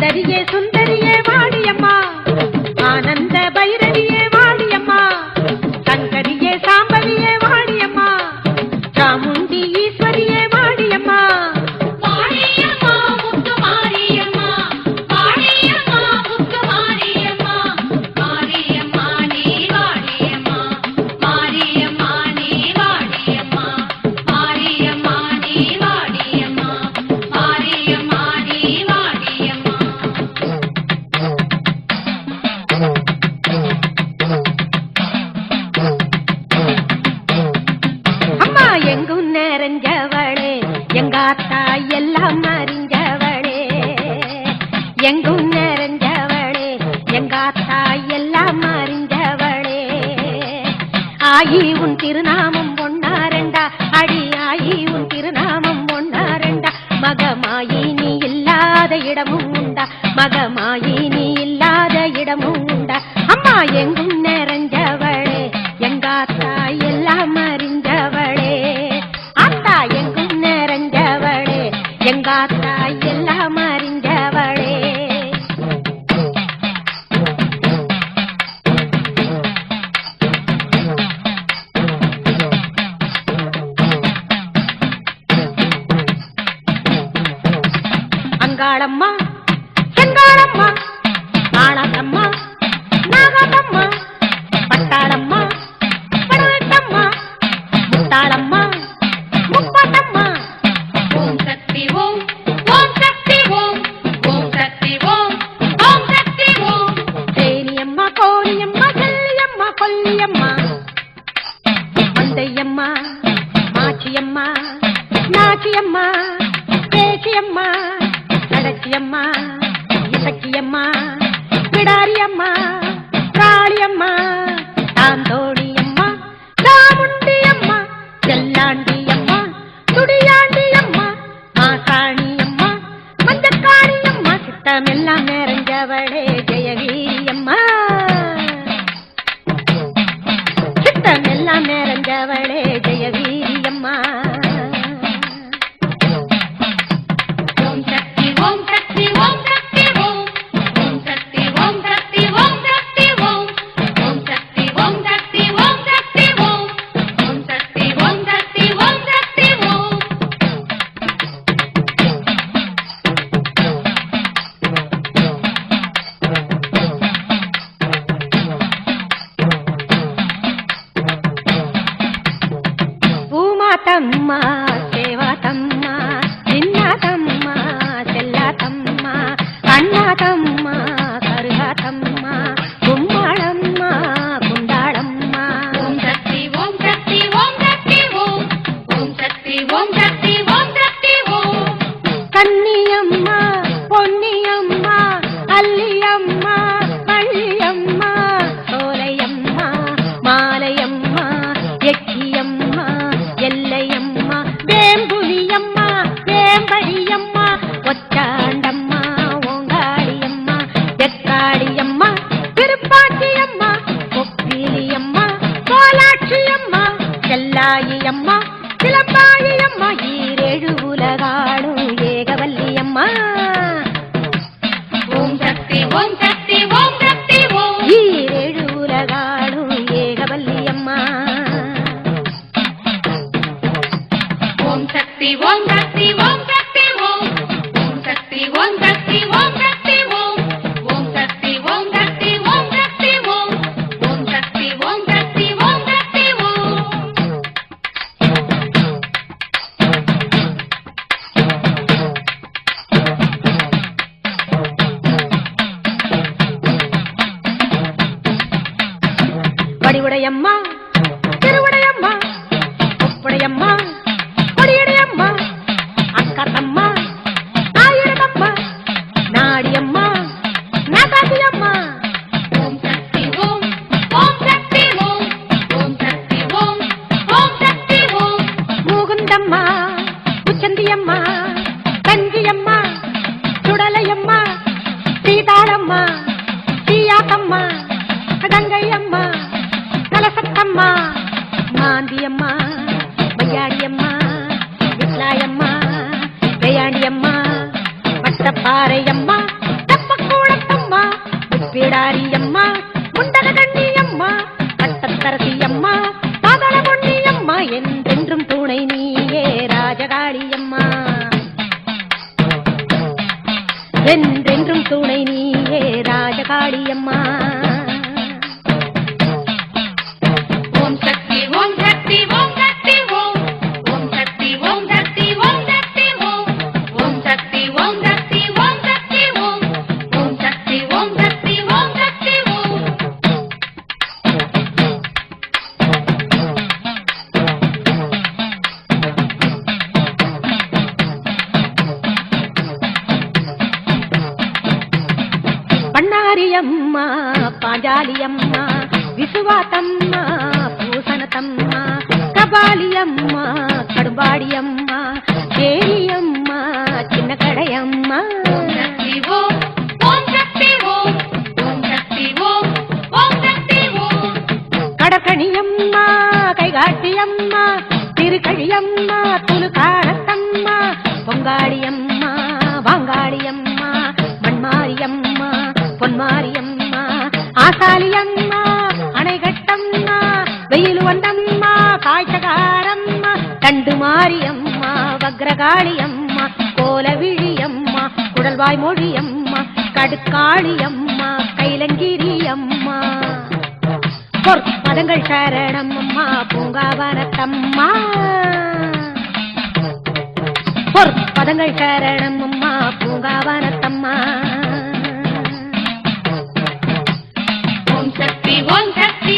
சுந்தரியே சுந்தரியே வாடியம்மா ஆனந்த பைரவியே வாடியம்மா சங்கரியே சாம்பவியே வாடியம்மா சாமுண்டி ஈஸ்வரியே வாடியம்மா எங்காத்தா எல்லாம் அறிஞ்சவளே எங்கும் நிறைஞ்சவளே எங்காத்தா எல்லாம் அறிஞ்சவளே ஆயி உன் திருநாமம் பொன்னாரண்டா அடி ஆயி உன் திருநாமம் பொன்னாரண்டா மகமாயி நீ இல்லாத இடமும் உண்டா மகமாயி நீ இல்லாத இடமும் உண்டா அம்மா எங்கும் நிறைஞ்சவளே எங்காத்தா எல்லாம் அறிஞ்சவளே அத்தா எங்கும் நிறைஞ்சவளே எங்காத்தா எல்லாம் அறிஞ்சவளே அங்காளம்மா செங்காளம்மா ஆளாத்தம்மா நாகாத்தம்மா பட்டாளம்மா படவட்டம்மா முத்தாளம்மா முப்பாட்டம்மா ஓம் சக்தி ஓம் ஓம் சக்தி ஓம் ஓம் சக்தி ஓம் ஓம் சக்தி ஓம் தேனியம்மா கோழியம்மா செல்லியம்மா கொல்லியம்மா மந்தையம்மா மாச்சியம்மா நாச்சியம்மா பேச்சியம்மா கடச்சியம்மா இசக்கியம்மா பிடாரியம்மா காளியம்மா தாந்தோணியம்மா சாமுண்டியம்மா செல்லாண்டியம்மா துடியாண்டியம்மா மாசாணியம்மா மஞ்சக்காணியம்மா சித்தமெல்லாம் நிறைஞ்சவளே ஜெயவீரியம்மா சித்தமெல்லாம் நிறைஞ்சவளே ஜெயவீரியம்மா ஓம் சக்தி ஓம் சக்தி ஓம் சக்தி ஓம் ஓம் சக்தி ஓம் சக்தி ஓம் சக்தி ஓம் ஓம் சக்தி ஓம் சக்தி ஓம் சக்தி ஓம் ஓம் சக்தி ஓம் சக்தி ஓம் சக்தி ஓம் பூமாத்தம்மா சேவாத்தம்மா சின்னாத்தம்மா செல்லாத்தம்மா அண்ணாத்தம்மா கருகாத்தம்மா கும்மாளம்மா குண்டாளம்மா ஓம் சக்தி ஓம் சக்தி ஓம் சக்தி ஓம் ஓம் சக்தி ஓம் சக்தி ஓம் சக்தி ஓம் கன்னியம்மா பொன்னியம்மா அல்லியம்மா பள்ளியம்மா சோலையம்மா மாலையம்மா எக்கியம்மா எல்லையம்மா வேம்புலியம்மா வேம்படியம்மா ஒச்சாண்டம்மா ஓங்காளியம்மா எக்காளியம்மா திருப்பாச்சியம்மா கொப்பிலியம்மா கோலாட்சியம்மா செல்லாயியம்மா சிலம்பாயியம்மா ஈரேழு உலகாளும் ஏகவல்லியம்மா ஓம் சக்தி ஓம் சக்தி ஓம் சக்தி ஓம் ஈரேழு உலகாளும் ஏகவல்லியம்மா ஓம் சக்தி ஓம் சக்தி ஓம் சக்தி ஓம் ஓம் சக்தி ஓம் சக்தி ஓம் சக்தி ஓம் ஓம் சக்தி ஓம் சக்தி ஓம் சக்தி ஓம் ஓம் சக்தி ஓம் சக்தி ஓம் சக்தி ஓம் வடிவுடையம்மா திருவுடையம்மா ஒப்புடையம்மா கொடியடையம்மா அக்காத்தம்மா ஆயிரத்தம்மா நாடியம்மா நாகாசியம்மா ஓம் சக்தி ஓம் ஓம் சக்தி ஓம் ஓம் சக்தி ஓம் ஓம் சக்தி ஓம் மூகுந்தம்மா உச்சந்தியம்மா கஞ்சியம்மா சுடலையம்மா சீதாளம்மா சீயாத்தம்மா கங்கையம்மா கலசத்தம்மா மாந்தியம்மா வையாடியம்மா விட்லாயம்மா வெயாண்டியம்மா வட்டப்பாறையம்மா பிடாரி அம்மா முண்டக கண்ணி அம்மா பட்டத்தரசி அம்மா பாதள பொன்னி அம்மா என்றென்றும் துணை நீயே ராஜகாளி அம்மா என்றென்றும் துணை நீயே ராஜகாளி அம்மா ஓம் சக்தி ஓம் சக்தி ஓம் சக்தி ஓம் ஓம் சக்தி ஓம் சக்தி ஓம் சக்தி ஓம் ஓம் சக்தி ஓம் சக்தி ஓம் சக்தி ஓம் ஓம் சக்தி ஓம் சக்தி ஓம் சக்தி ஓம் பண்ணாரி அம்மா பாஞ்சாலி அம்மா விசுவாத்தம்மா பூசணத்தம்மா கபாலி அம்மா கடும்பாடி அம்மா தேரி அம்மா சின்ன கடையம்மா சக்தி ஓம் ஓம் சக்தி ஓம் ஓம் சக்தி ஓம் ஓம் சக்தி ஓம் கடற்கணி அம்மா கைகாட்டி அம்மா திருக்கழி அம்மா துலுக்காடத்தம்மா பொங்காளி அம்மா வாங்காளி அம்மா மண்மாரி அம்மா பொன்மாரி அம்மா ஆசாலி அம்மா அணைகட்டம்மா வெயில் வந்தம்மா காய்ச்சகாரம்மா தண்டு மாரி அம்மா வக்ரகாளி அம்மா கோலவிழி அம்மா குடல்வாய் மொழி அம்மா கடுக்காளி அம்மா கைலங்கிரி அம்மா பொற்பதங்கள் சரணம் அம்மா பூங்காவனத்தம்மா பொற்பதங்கள் சரணம் அம்மா பூங்காவனத்தம்மா ஓம் சக்தி ஓம் சக்தி